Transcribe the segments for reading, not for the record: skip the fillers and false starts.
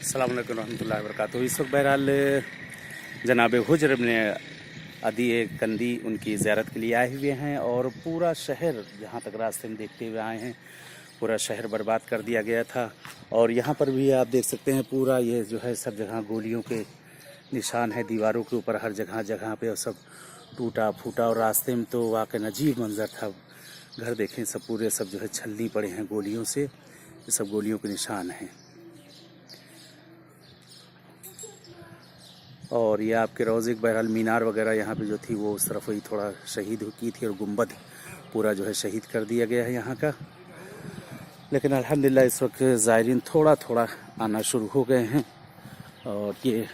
अस्सलाम वालेकुम रहमतुल्लाहि व बरकातुहू। इस वक्त बहरहाल जनाब हुज्र इब्न अदी कंदी उनकी ज़ियारत के लिए आए हुए हैं और पूरा शहर जहाँ तक रास्ते में देखते हुए आए हैं पूरा शहर बर्बाद कर दिया गया था। और यहाँ पर भी आप देख सकते हैं पूरा ये जो है सब जगह गोलियों के निशान है दीवारों के ऊपर हर जगह जगह पे, और सब टूटा फूटा। और रास्ते में तो वाकई अजीब मंजर था। घर देखें सब पूरे सब जो है छलनी पड़े हैं गोलियों से, ये सब गोलियों के निशान हैं। और ये आपके रोज़े बहरहाल मीनार वगैरह यहाँ पे जो थी वो उस तरफ वही थोड़ा शहीद की थी, और गुंबद पूरा जो है शहीद कर दिया गया है यहाँ का। लेकिन अल्हम्दुलिल्लाह इस वक्त ज़ायरीन थोड़ा थोड़ा आना शुरू हो गए हैं। और ये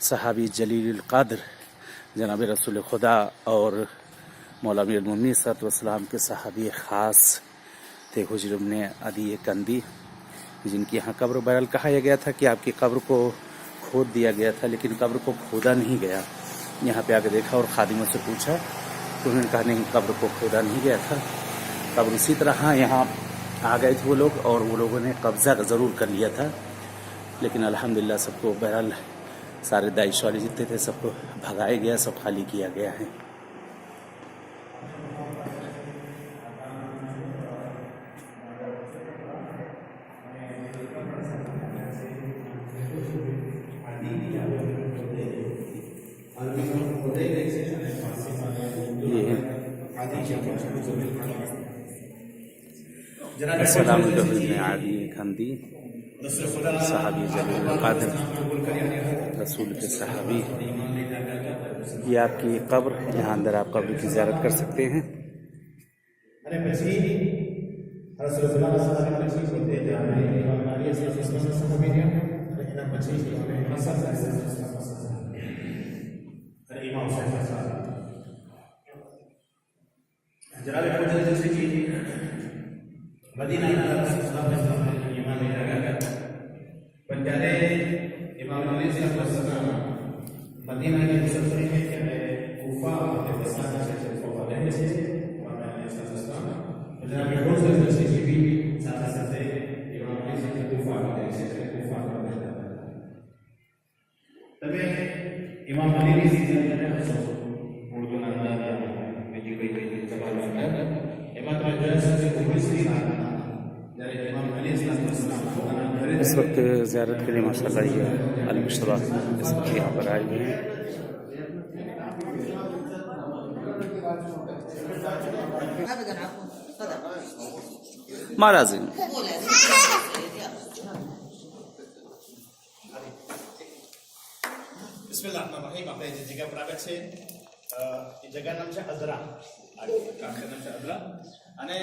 सहाबी जलील क़द्र जनाब रसूल खुदा और मौला अमीरुल मोमिनीन सल्लल्लाहु अलैहि वसल्लम के सहाबी ख़ास थे हुज्र इब्न अदी कंदी, जिनकी यहाँ कब्र बहरहाल कहा गया था कि आपकी कब्र को खोद दिया गया था, लेकिन कब्र को खोदा नहीं गया। यहाँ पे आके देखा और खादिमों से पूछा तो उन्होंने कहा नहीं, कब्र को खोदा नहीं गया था, कब्र उसी तरह यहाँ आ गए थे वो लोग, और वो लोगों ने कब्ज़ा ज़रूर कर लिया था। लेकिन अल्हम्दुलिल्लाह सबको बहरहाल सारे दाइश वाले जितने थे सबको भगाया गया, सब खाली किया गया है। अस्सलाम वालेकुम अदी कंदी सहाबी जलील क़द्र रसूल के सहाबी, ये आपकी कब्र, यहाँ अंदर आप कब्र की ज़ियारत कर सकते हैं। Medina penjara Imam Ali SAW Madinah yang sesuai dengan Kufa dan besar dari Kufa dan dari Imam Ali SAW dan berdoa dari sisi salah satu Imam Ali SAW Kufa dari sisi Kufa tapi Imam Ali SAW menggunakan biji-biji cabaran Imam Ali SAW dari Imam Ali SAW इस वक्त ज़ियारत के लिए माशाअल्लाह ये अलमुश्तबा इस वक्त यहाँ पर आए हुए हैं। महाराज Bismillahirrahmanirrahim. Apa yang jika berada di jaga naam છે અદરા काम का नाम છે અદરા અને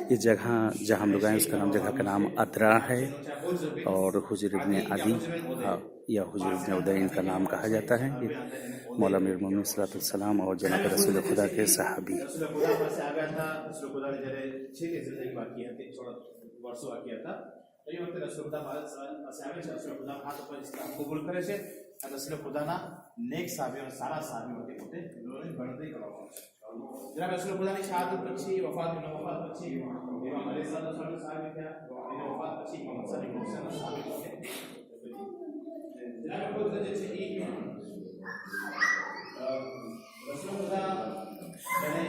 ये जगह जहाँ हम लोग आए उसका नाम जगह का नाम अदरा है। और हुज्र इब्न अदी या हुज्र इब्न उदैन का नाम कहा जाता है। ये मौला अमीरुल मोमिनीन सल्लल्लाहु अलैहि वसल्लम और जनाब रसूल खुदा के सहाबी તો એ વખતે રસૂલ ભારત સાહેબ છે રસૂલ હાથ ઉપર ઇસ્લામ કબૂલ કરે છે અને રસૂલ ખુદાના નેક સાહેબો સારા સાહેબો તે પોતે ગણતરી કરવામાં આવે છે। જરા રસૂલ ખુદાની શહાદત પછી વફાત પછી ઇમામ અલી સલ્લલ્લાહુ સાહેબ થયા, એની વફાત પછી ઇમામ હસન ઇબ્ન હુસૈન સાહેબ થયા। જરા ખુદ જે છે એ રસૂલ ખુદા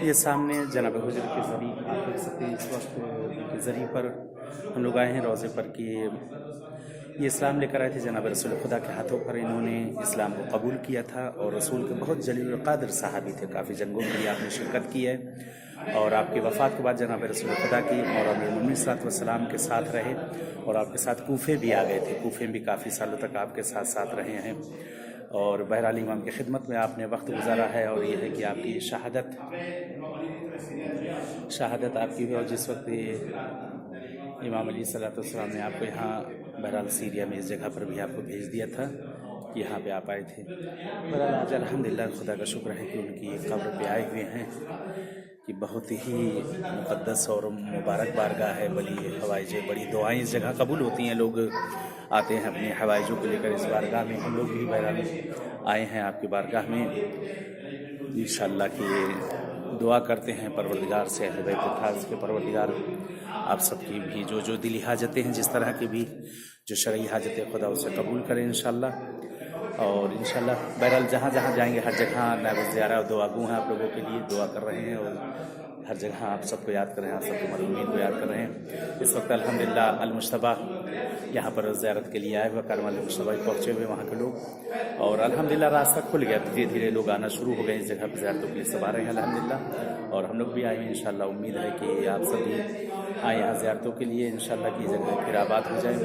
ये सामने जनाब हुज्र के ज़रिए आप देख सकते हैं। इस वक्त के ज़रिए पर हम लोग आए हैं रोज़े पर कि ये इस्लाम लेकर आए थे जनाब रसूल खुदा के हाथों पर। इन्होंने इस्लाम को कबूल किया था और रसूल के बहुत जलील क़द्र सहाबी थे, काफ़ी जंगों के लिए आपने शिरकत की है। और आपकी वफ़ात के बाद जनाब रसूल खुदा की और अमीरुल मोमिनीन सल्लल्लाहु अलैहि वसल्लम के साथ रहे, और आपके साथ कूफे भी आ गए थे। कूफे भी काफ़ी सालों तक आपके साथ साथ रहे हैं, और बहरहाल इमाम की खिदमत में आपने वक्त गुजारा है। और ये है कि आपकी शहादत आपकी हुई। और जिस वक्त इमाम अली सल्लल्लाहु अलैहि वसल्लम ने आपको यहाँ बहरहाल सीरिया में इस जगह पर भी आपको भेज दिया था, यहाँ पे आप आए थे। बहरहाल आज अल्हम्दुलिल्लाह खुदा का शुक्र है कि उनकी कब्र पे आए हुए हैं, कि बहुत ही मुक़द्दस और मुबारक बारगाह है। बड़ी हवाइजें बड़ी दुआएं इस जगह कबूल होती हैं, लोग आते हैं अपने हवाइजों को लेकर इस बारगाह में। हम लोग भी बहरहाल आए हैं आपकी बारगाह में इंशाअल्लाह कि دعا کرتے ہیں پروردگار سے، اہل بیت خاص کے پروردگار آپ سب کی بھی جو دلی حاجتیں ہیں، جس طرح کی بھی جو شرعی حاجتیں، خدا اسے قبول کریں انشاءاللہ. اور انشاءاللہ بہرحال جہاں جہاں جائیں گے ہر جگہ نائب زیارہ اور دعا گو ہیں آپ لوگوں کے لیے، دعا کر رہے ہیں، اور ہر جگہ آپ سب کو یاد کر رہے ہیں، آپ سب کے مرحومین کو یاد کر رہے ہیں. اس وقت الحمدللہ المجتبیٰ یہاں پر زیارت کے لیے آئے ہوئے، کارمل المجتبیٰ پہنچے ہوئے وہاں کے لوگ، اور الحمدللہ راستہ کھل گیا، دھیرے دھیرے لوگ آنا شروع ہو گئے اس جگہ پہ زیارتوں کے لیے سب آ رہے ہیں الحمدللہ. اور ہم لوگ بھی آئے ہیں انشاءاللہ. امید ہے کہ آپ سب بھی آئے یہاں زیارتوں کے لیے انشاءاللہ کی جگہ پھر آباد ہو جائیں.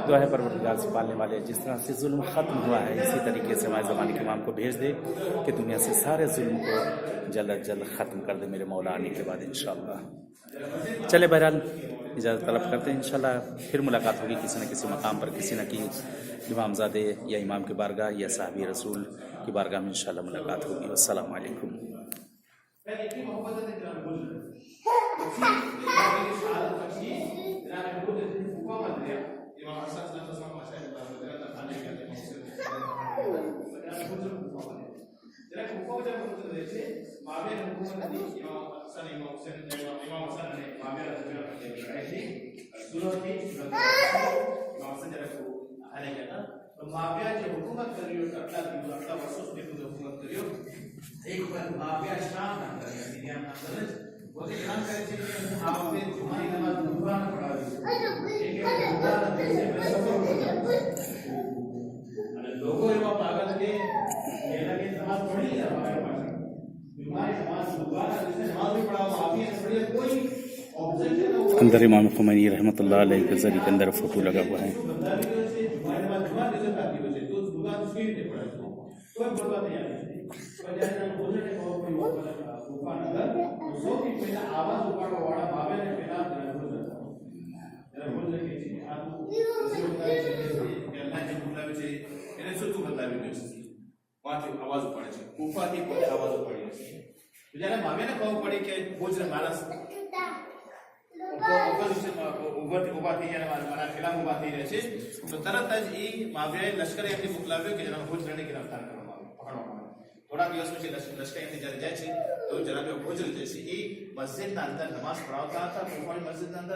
دعا ہے پروردگار سے پالنے والے جس طرح سے ظلم ختم ہوا ہے اسی طریقے سے ہمارے زمانے کے امام کو بھیج دے کہ دنیا سے سارے ظلم کو جلد از جلد ختم کر دے میرے مولا آنے کے بعد انشاءاللہ. چلے بہرحال اجازت طلب کرتے ہیں، انشاءاللہ پھر ملاقات ہوگی کسی نہ کسی مقام پر، کسی نہ کسی امامزادے یا امام کی بارگاہ یا صحابی رسول کی بارگاہ میں انشاءاللہ ملاقات ہوگی. والسلام علیکم. معاویہ جو حکومت کر رہی ہو اٹلا ورسوس میں خود حکومت کر رہی ہو ایک بار معاویہ شام نہ کر رہی دنیا نہ کر وہ سے کلام کرے چھے کہ آپ نے جمعی نماز دوبارہ نہ پڑھا دی ایک دوبارہ سے میں سب لوگوں نے پاگل کے یہ لگے نماز پڑھی ہے ہمارے پاس جمعی نماز دوبارہ جس نے نماز بھی پڑھا معاویہ نے پڑھی کوئی اندر امام خمینی رحمۃ اللہ علیہ کے ذریعے کے اندر فوٹو لگا ہوا ہے. લશ્કરે એમને મોકલાવ્યો કે જેના ભોજરાને ગિરફતાર કરવામાં આવે, પકડવામાં આવે. થોડા દિવસ પછી લશ્કર એમની જ્યારે જાય છે તો જનાબે ભોજલ જે છે એ મસ્જિદના અંદર નમાઝ પઢાવતા હતા. મસ્જિદના અંદર